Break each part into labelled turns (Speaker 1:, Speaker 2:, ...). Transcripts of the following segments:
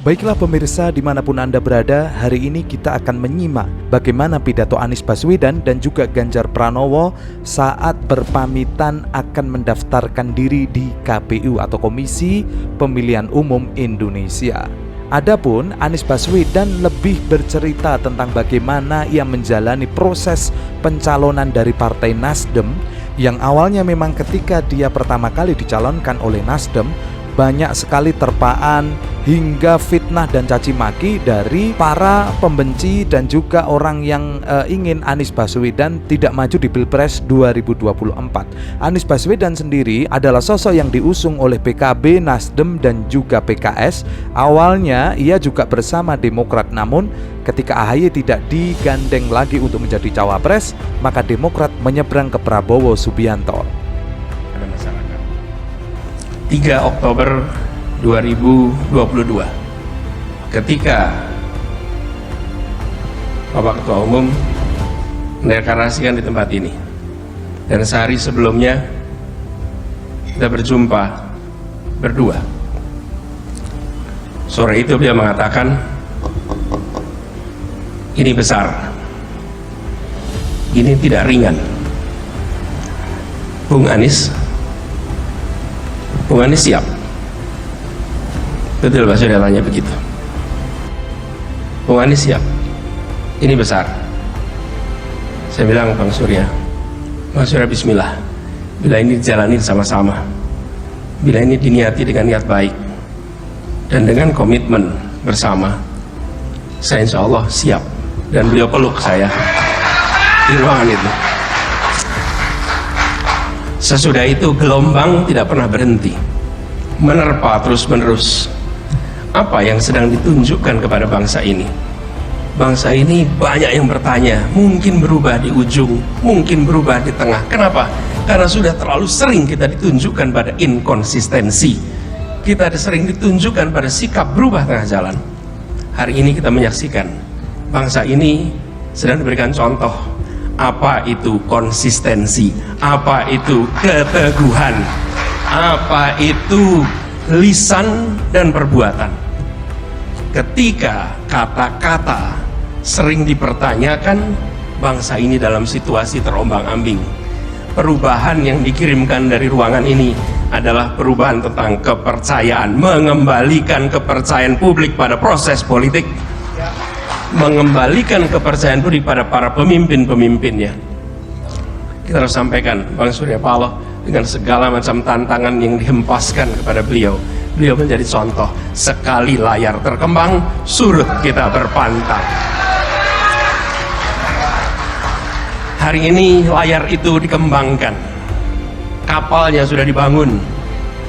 Speaker 1: Baiklah pemirsa, dimanapun Anda berada, hari ini kita akan menyimak bagaimana pidato Anies Baswedan dan juga Ganjar Pranowo saat berpamitan akan mendaftarkan diri di KPU atau Komisi Pemilihan Umum Indonesia. Adapun Anies Baswedan lebih bercerita tentang bagaimana ia menjalani proses pencalonan dari Partai Nasdem, yang awalnya memang ketika dia pertama kali dicalonkan oleh Nasdem, banyak sekali terpaan hingga fitnah dan caci maki dari para pembenci dan juga orang yang ingin Anies Baswedan tidak maju di Pilpres 2024. Anies Baswedan sendiri adalah sosok yang diusung oleh PKB, Nasdem dan juga PKS. Awalnya ia juga bersama Demokrat, namun ketika AHY tidak digandeng lagi untuk menjadi cawapres, maka Demokrat menyeberang ke Prabowo Subianto.
Speaker 2: 3 Oktober 2022 ketika Bapak Ketua Umum mendeklarasikan di tempat ini, dan sehari sebelumnya kita berjumpa berdua. Sore itu dia mengatakan ini besar, ini tidak ringan. Bung Anies siap. Betul Pak Surya tanya begitu. Bung Anies siap. Ini besar. Saya bilang Bang Surya bismillah. Bila ini dijalani sama-sama, bila ini diniati dengan niat baik dan dengan komitmen bersama, saya insya Allah siap. Dan beliau peluk saya di ruangan itu. Sesudah itu gelombang tidak pernah berhenti, menerpa terus-menerus. Apa yang sedang ditunjukkan kepada bangsa ini? Bangsa ini banyak yang bertanya, mungkin berubah di ujung, mungkin berubah di tengah. Kenapa? Karena sudah terlalu sering kita ditunjukkan pada inkonsistensi. Kita sering ditunjukkan pada sikap berubah tengah jalan. Hari ini kita menyaksikan bangsa ini sedang diberikan contoh apa itu konsistensi, apa itu keteguhan, apa itu lisan dan perbuatan. Ketika kata-kata sering dipertanyakan, bangsa ini dalam situasi terombang-ambing. Perubahan yang dikirimkan dari ruangan ini adalah perubahan tentang kepercayaan, mengembalikan kepercayaan publik pada proses politik, mengembalikan kepercayaan publik pada para pemimpin-pemimpinnya. Kita harus sampaikan Bang Surya Paloh dengan segala macam tantangan yang dihempaskan kepada beliau. Beliau menjadi contoh. Sekali layar terkembang, surut kita berpantang. Hari ini layar itu dikembangkan. Kapalnya sudah dibangun.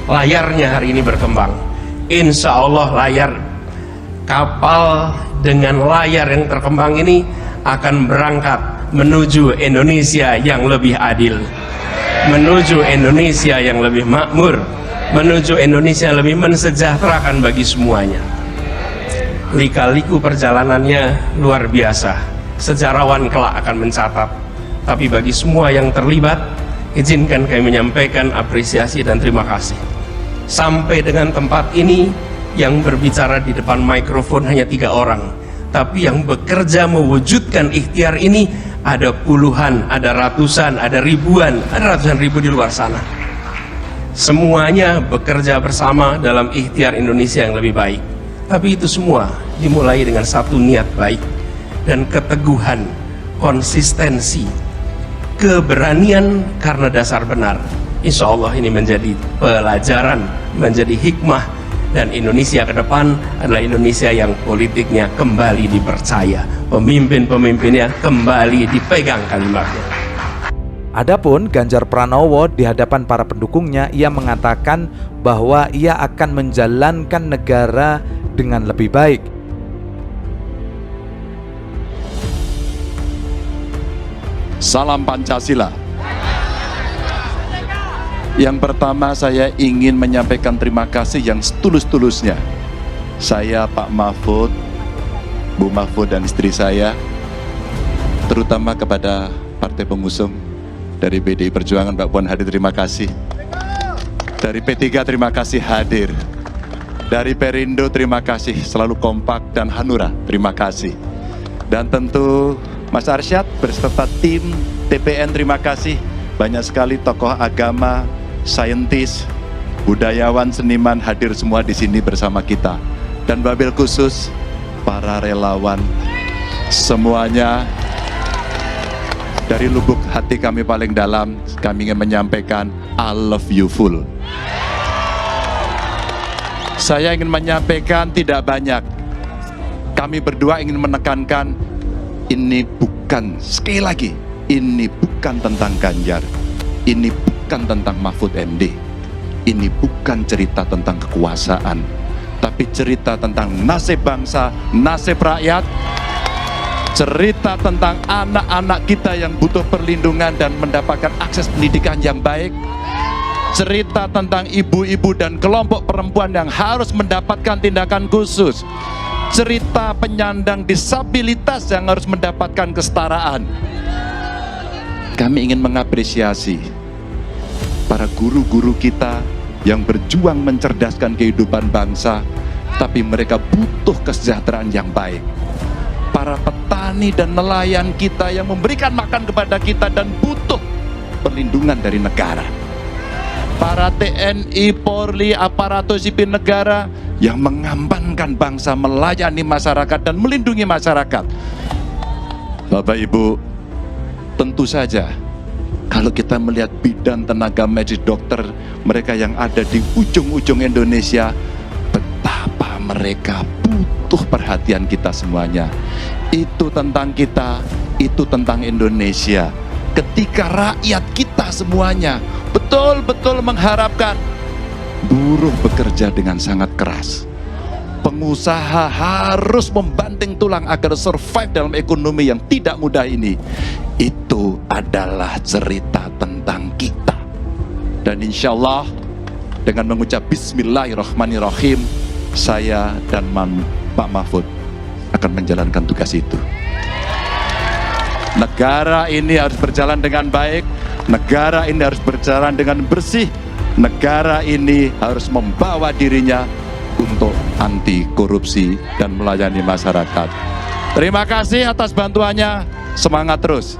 Speaker 2: Layarnya hari ini berkembang. Insya Allah layar kapal dengan layar yang terkembang ini akan berangkat menuju Indonesia yang lebih adil, menuju Indonesia yang lebih makmur, menuju Indonesia yang lebih mensejahterakan bagi semuanya. Lika-liku perjalanannya luar biasa. Sejarawan kelak akan mencatat. Tapi bagi semua yang terlibat, izinkan kami menyampaikan apresiasi dan terima kasih. Sampai dengan tempat ini, yang berbicara di depan mikrofon hanya 3 orang, tapi yang bekerja mewujudkan ikhtiar ini ada puluhan, ada ratusan, ada ribuan, ada ratusan ribu di luar sana. Semuanya bekerja bersama dalam ikhtiar Indonesia yang lebih baik. Tapi itu semua dimulai dengan satu niat baik dan keteguhan, konsistensi, keberanian karena dasar benar. Insya Allah ini menjadi pelajaran, menjadi hikmah, dan Indonesia ke depan adalah Indonesia yang politiknya kembali dipercaya, pemimpin-pemimpinnya kembali dipegang kalimatnya.
Speaker 1: Adapun Ganjar Pranowo di hadapan para pendukungnya, ia mengatakan bahwa ia akan menjalankan negara dengan lebih baik.
Speaker 3: Salam Pancasila. Yang pertama, saya ingin menyampaikan terima kasih yang setulus-tulusnya. Saya, Pak Mahfud, Bu Mahfud dan istri saya, terutama kepada partai pengusung dari PDI Perjuangan, Mbak Puan hadir, terima kasih. Dari P3 terima kasih hadir. Dari Perindo terima kasih, selalu kompak. Dan Hanura terima kasih. Dan tentu Mas Arsyad beserta tim TPN terima kasih. Banyak sekali tokoh agama, saintis, budayawan, seniman hadir semua di sini bersama kita. Dan wabil khusus para relawan semuanya, dari lubuk hati kami paling dalam, kami ingin menyampaikan I love you full. Saya ingin menyampaikan tidak banyak. Kami berdua ingin menekankan, ini bukan, sekali lagi, ini bukan tentang Ganjar, ini bukan tentang Mahfud MD, ini bukan cerita tentang kekuasaan, tapi cerita tentang nasib bangsa, nasib rakyat, cerita tentang anak-anak kita yang butuh perlindungan dan mendapatkan akses pendidikan yang baik, cerita tentang ibu-ibu dan kelompok perempuan yang harus mendapatkan tindakan khusus, cerita penyandang disabilitas yang harus mendapatkan kesetaraan. Kami ingin mengapresiasi para guru-guru kita yang berjuang mencerdaskan kehidupan bangsa, tapi mereka butuh kesejahteraan yang baik. Para petani dan nelayan kita yang memberikan makan kepada kita dan butuh perlindungan dari negara. Para TNI, Polri, aparatur sipil negara yang mengamankan bangsa, melayani masyarakat dan melindungi masyarakat. Bapak Ibu, tentu saja kalau kita melihat bidan tenaga medis, dokter, mereka yang ada di ujung-ujung Indonesia, betapa mereka butuh perhatian kita semuanya. Itu tentang kita, itu tentang Indonesia. Ketika rakyat kita semuanya betul-betul mengharapkan, buruh bekerja dengan sangat keras, pengusaha harus membanting tulang agar survive dalam ekonomi yang tidak mudah ini. Itu adalah cerita tentang kita. Dan insya Allah dengan mengucap Bismillahirrahmanirrahim, saya dan Pak Mahfud akan menjalankan tugas itu. Negara ini harus berjalan dengan baik, negara ini harus berjalan dengan bersih, negara ini harus membawa dirinya untuk anti korupsi dan melayani masyarakat. Terima kasih atas bantuannya, semangat terus.